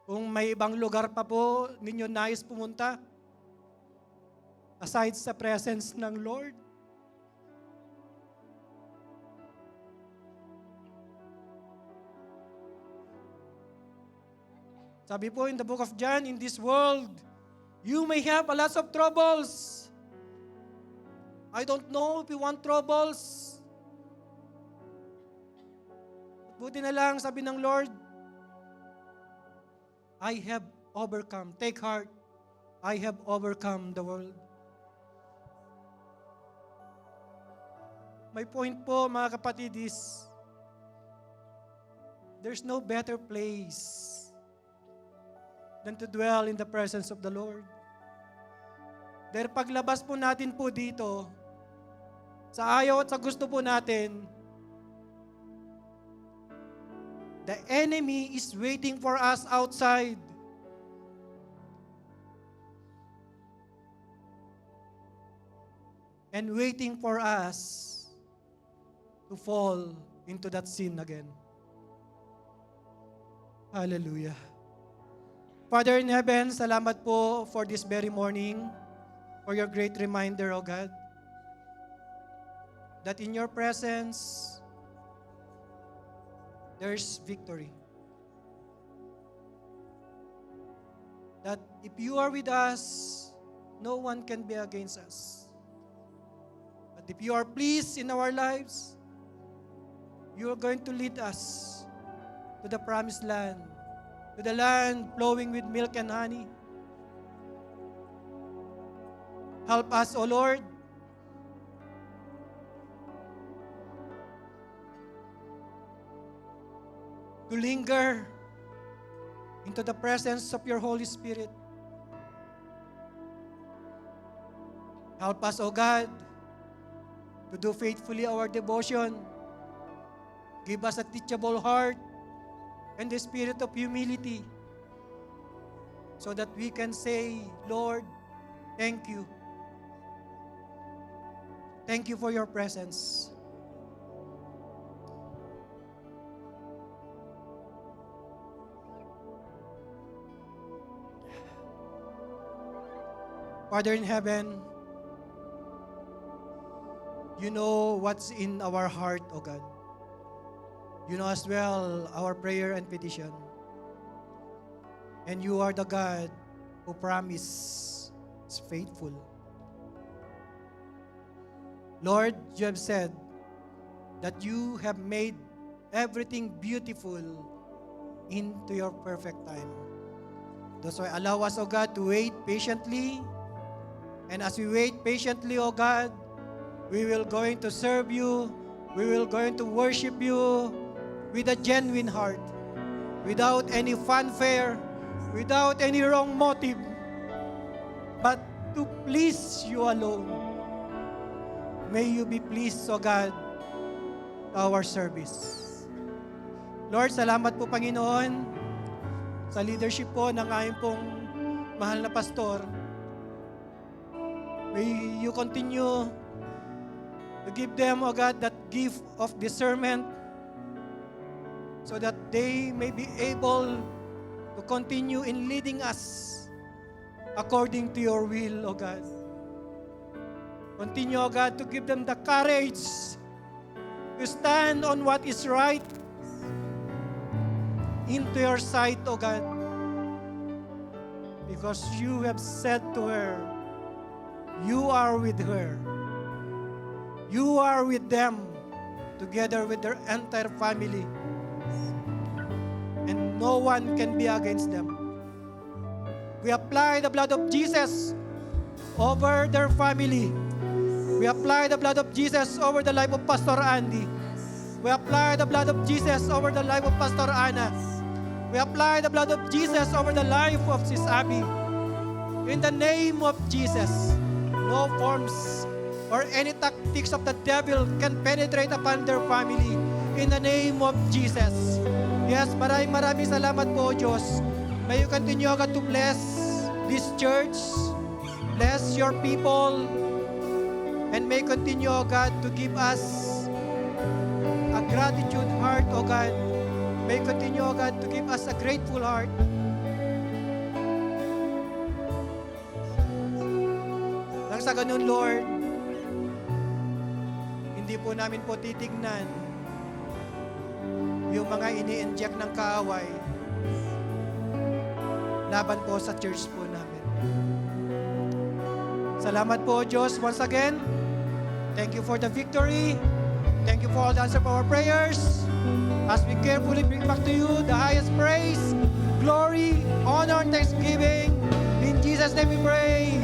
kung may ibang lugar pa po ninyo nais pumunta aside sa presence ng Lord. Sabi po in the book of John, in this world, you may have a lot of troubles. I don't know if you want troubles. Buti na lang, sabi ng Lord, I have overcome. Take heart. I have overcome the world. My point po, mga kapatid, is there's no better place than to dwell in the presence of the Lord. Dahil paglabas po natin po dito, sa ayaw at sa gusto po natin, the enemy is waiting for us outside. And waiting for us to fall into that sin again. Hallelujah. Father in heaven, salamat po for this very morning, for your great reminder, O God, that in your presence, there's victory. That if you are with us, no one can be against us. But if you are pleased in our lives, you are going to lead us to the promised land, to the land flowing with milk and honey. Help us, O Lord, to linger into the presence of your Holy Spirit. Help us, O God, to do faithfully our devotion. Give us a teachable heart and the spirit of humility so that we can say, Lord, thank you. Thank you for your presence. Father in heaven, you know what's in our heart, O God. You know as well our prayer and petition. And you are the God who promises faithful. Lord, you have said that you have made everything beautiful into your perfect time. That's why allow us, O God, to wait patiently. And as we wait patiently, O God, we will going to serve you. We will going to worship you with a genuine heart, without any fanfare, without any wrong motive, but to please you alone. May you be pleased, O God, to our service. Lord, salamat po, Panginoon, sa leadership po ng aming pong mahal na pastor. May you continue to give them, O God, that gift of discernment so that they may be able to continue in leading us according to your will, O God. Continue, O God, to give them the courage to stand on what is right into your sight, O God. Because you have said to her, you are with her. You are with them, together with their entire family. And no one can be against them. We apply the blood of Jesus over their family. We apply the blood of Jesus over the life of Pastor Andy. We apply the blood of Jesus over the life of Pastor Anna. We apply the blood of Jesus over the life of Sis Abby. In the name of Jesus, no forms or any tactics of the devil can penetrate upon their family. In the name of Jesus. Yes, maraming salamat po, Diyos. May you continue, God, to bless this church. Bless your people. And may continue, God, to give us a gratitude heart, O God. May continue, God, to give us a grateful heart. Nang sa ganun, Lord, hindi po namin po titignan yung mga ini-inject ng kaaway laban po sa church po namin. Salamat po, Diyos, once again. Thank you for the victory. Thank you for all the answer for our prayers. As we carefully bring back to you the highest praise, glory, honor, and thanksgiving. In Jesus' name we pray.